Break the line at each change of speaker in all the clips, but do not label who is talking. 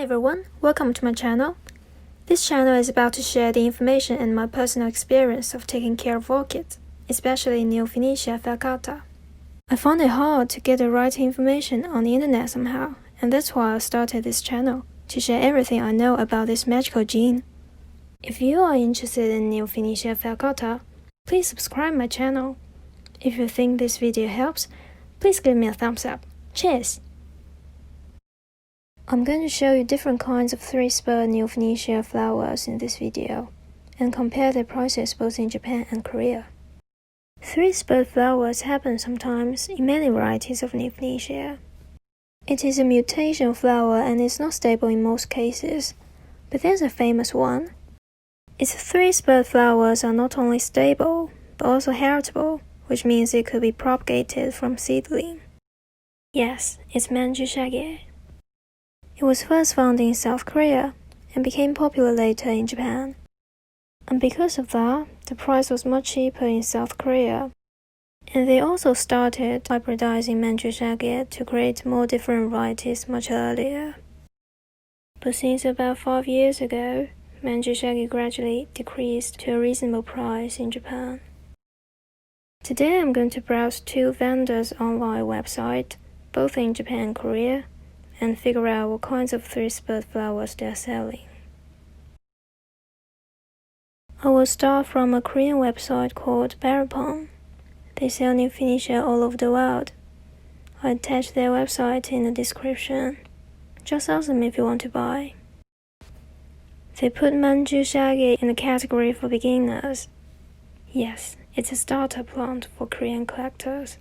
everyone, welcome to my channel. This channel is about to share the information and my personal experience of taking care of orchids, especially Neofinetia falcata. I found it hard to get the right information on the internet somehow, and that's why I started this channel, to share everything I know about this magical gene. If you are interested in Neofinetia falcata, please subscribe my channel. If you think this video helps, please give me a thumbs up. Cheers! I'm going to show you different kinds of three-spur Neofinetia flowers in this video, and compare their prices both in Japan and Korea. Three-spur flowers happen sometimes in many varieties of Neofinetia. It is a mutation flower and is not stable in most cases, but there's a famous one. Its three-spur flowers are not only stable, but also heritable, which means it could be propagated from seedling. Yes, it's Manjushage. It was first found in South Korea and became popular later in Japan. And because of that, the price was much cheaper in South Korea. And they also started hybridizing Manjushage to create more different varieties much earlier. But since about 5 years ago, Manjushage gradually decreased to a reasonable price in Japan. Today I'm going to browse two vendors' online websites, both in Japan and Korea, and figure out what kinds of three-spurred flowers they are selling. I will start from a Korean website called Barapon. They sell Neofinetia all over the world. I attach their website in the description. Just ask them if you want to buy. They put Manjushage in the category for beginners. Yes, it's a starter plant for Korean collectors.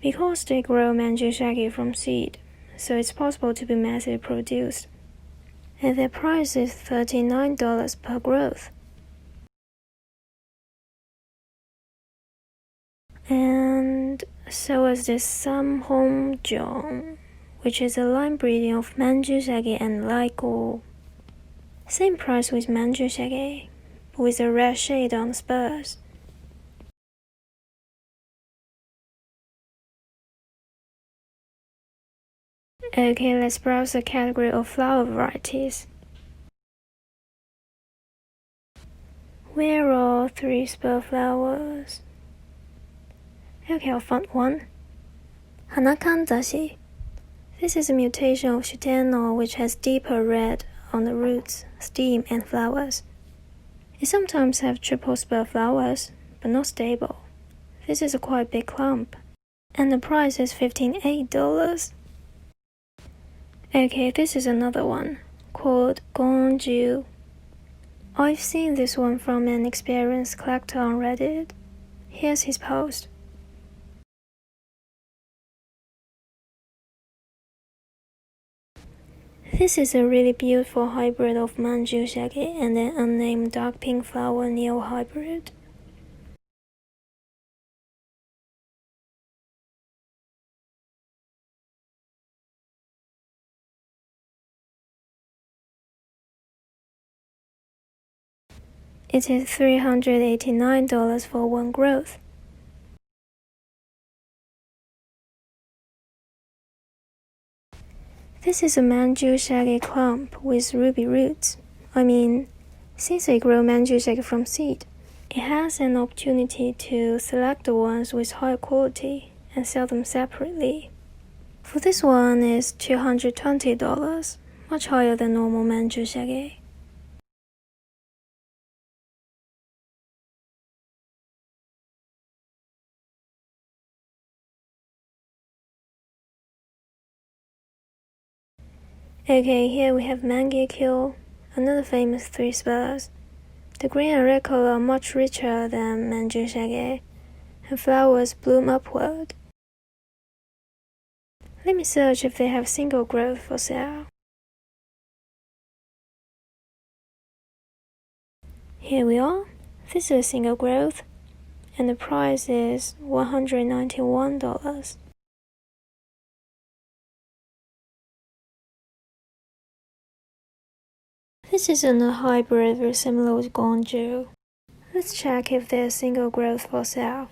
Because they grow Manjushage from seed, so it's possible to be massively produced. And their price is $39 per growth. And so is this Samhongjeong, which is a line breeding of Manjushage and Laiko. Same price with Manjushage, but with a red shade on the spurs. Okay, let's browse the category of flower varieties. Where are three-spur flowers? Okay, I found one. Hanakanzashi. This is a mutation of Shutenno which has deeper red on the roots, stem, and flowers. It sometimes have triple-spur flowers, but not stable. This is a quite big clump, and the price is $58. Okay, this is another one, called Gongju. I've seen this one from an experienced collector on Reddit. Here's his post. This is a really beautiful hybrid of Manjushage and an unnamed dark pink flower neo hybrid. It is $389 for one growth. This is a Manjushage clump with ruby roots. Since they grow Manjushage from seed, it has an opportunity to select the ones with higher quality and sell them separately. For this one is $220, much higher than normal Manjushage. Okay, here we have Mangekyo, another famous three spurs. The green and red color are much richer than Manjushage, and flowers bloom upward. Let me search if they have single growth for sale. Here we are. This is a single growth, and the price is $191. This is another hybrid very similar with Gongju. Let's check if there's single growth for sale.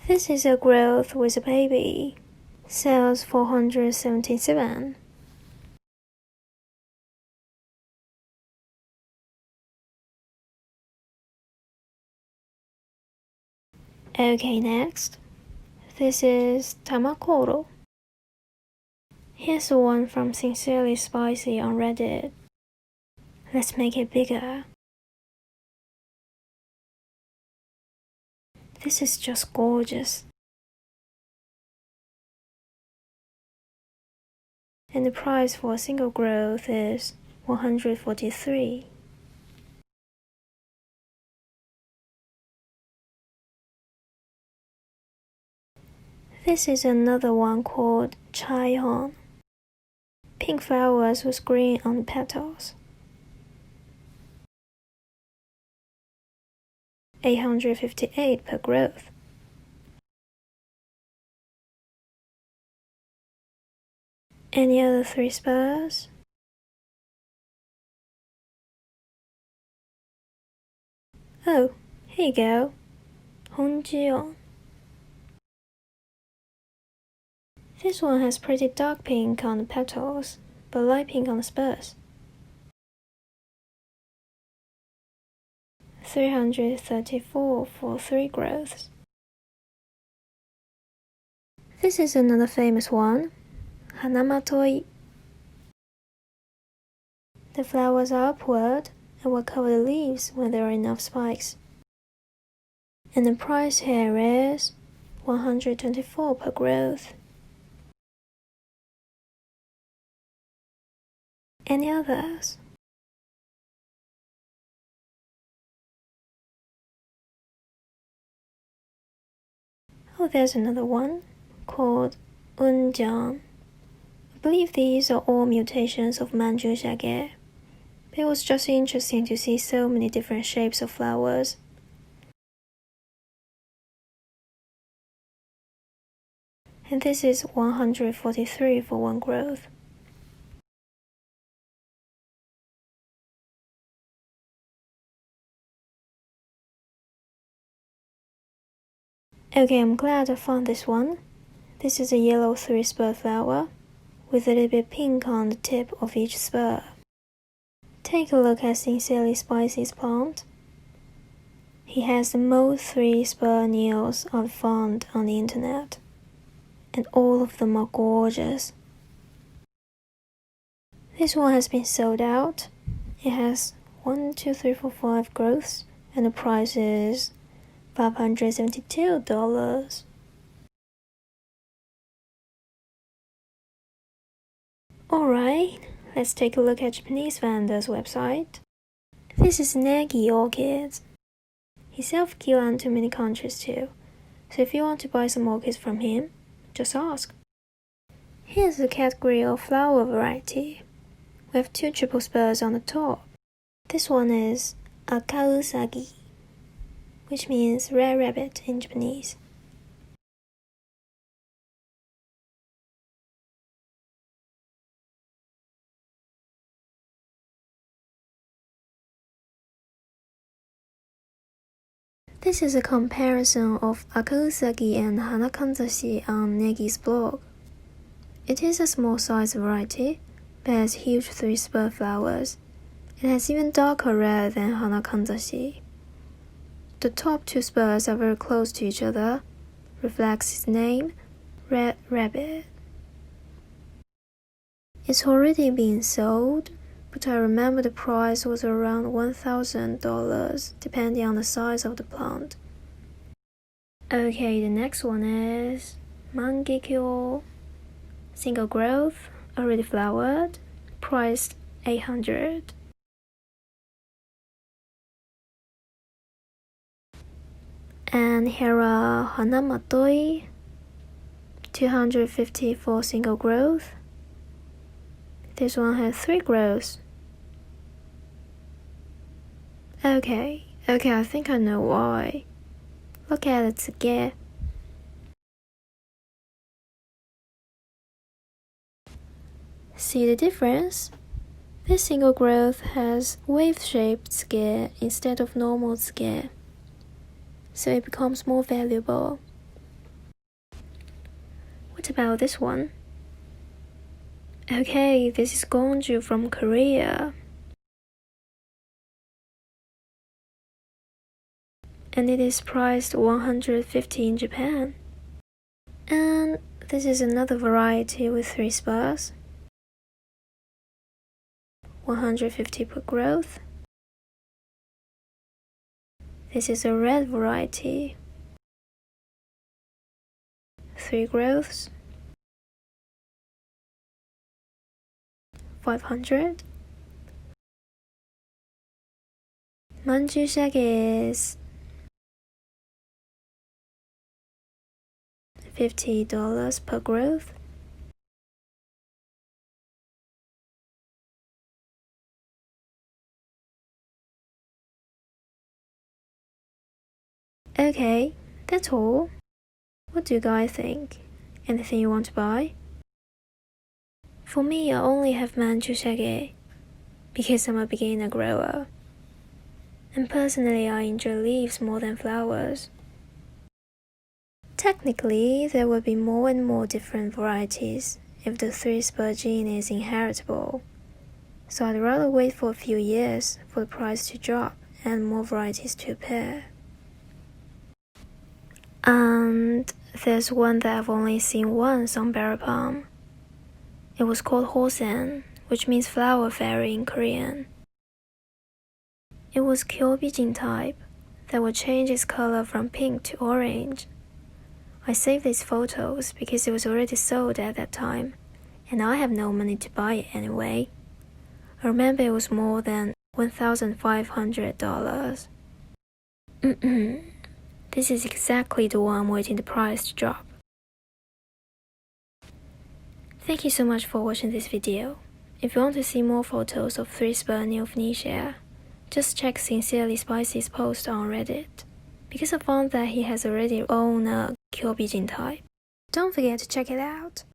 This is a growth with a baby. Sells 477. Okay, next. This is Tamakoro. Here's the one from Sincerely Spicy on Reddit. Let's make it bigger. This is just gorgeous. And the price for a single growth is 143. This is another one called Chai Hon. Pink flowers with green on the petals. 858 per growth. Any other 3 spurs? Oh, here you go. Hongjion. This one has pretty dark pink on the petals, but light pink on the spurs. 334 for 3 growths. This is another famous one, Hanamatoi. The flowers are upward and will cover the leaves when there are enough spikes. And the price here is 124 per growth. Any others? Oh, there's another one called Unjiang. I believe these are all mutations of Manchu Jagger. It was just interesting to see so many different shapes of flowers. And this is 143 for 1 growth. Okay, I'm glad I found this one. This is a yellow 3-spur flower with a little bit pink on the tip of each spur. Take a look at Sincerely Spicy's plant. He has the most 3-spur neos I've found on the internet, and all of them are gorgeous. This one has been sold out. It has 1, 2, 3, 4, 5 growths, and the price is $572. Alright, let's take a look at Japanese vendor's website. This is Negi Orchids. He sells Kilan to many countries too, so if you want to buy some orchids from him, just ask. Here's the category of flower variety. We have 2 triple spurs on the top. This one is Akausagi, which means red rabbit in Japanese. This is a comparison of Akausagi and Hanakanzashi on Negi's blog. It is a small size variety, but has huge 3-spur flowers. It has even darker red than Hanakanzashi. The top 2 spurs are very close to each other, reflects its name, Red Rabbit. It's already been sold, but I remember the price was around $1,000 depending on the size of the plant. Okay, the next one is Mangekyo. Single growth, already flowered, priced $800. And here are Hanamatoi, 250 for single growth. This one has 3 growths. Okay, I think I know why. Look at it again. See the difference? This single growth has wave-shaped scale instead of normal scale, so it becomes more valuable. What about this one? Okay, this is Gongju from Korea. And it is priced 150 in Japan. And this is another variety with 3 spurs. 150 per growth. This is a red variety. 3 growths. 500. Manju shage is $50 per growth. Okay, that's all. What do you guys think? Anything you want to buy? For me, I only have Manju shage because I'm a beginner grower. And personally, I enjoy leaves more than flowers. Technically, there will be more and more different varieties if the 3-spur gene is inheritable. So I'd rather wait for a few years for the price to drop and more varieties to appear. And there's one that I've only seen once on berry palm. It was called Hosen, which means flower fairy in Korean. It was Kyobijin type that would change its color from pink to orange. I saved these photos because it was already sold at that time, and I have no money to buy it anyway. I remember it was more than $1,500. This is exactly the one I'm waiting the price to drop. Thank you so much for watching this video. If you want to see more photos of 3-spur Neophnicia, just check Sincerely Spicy's post on Reddit, because I found that he has already owned a Kyobijin type. Don't forget to check it out.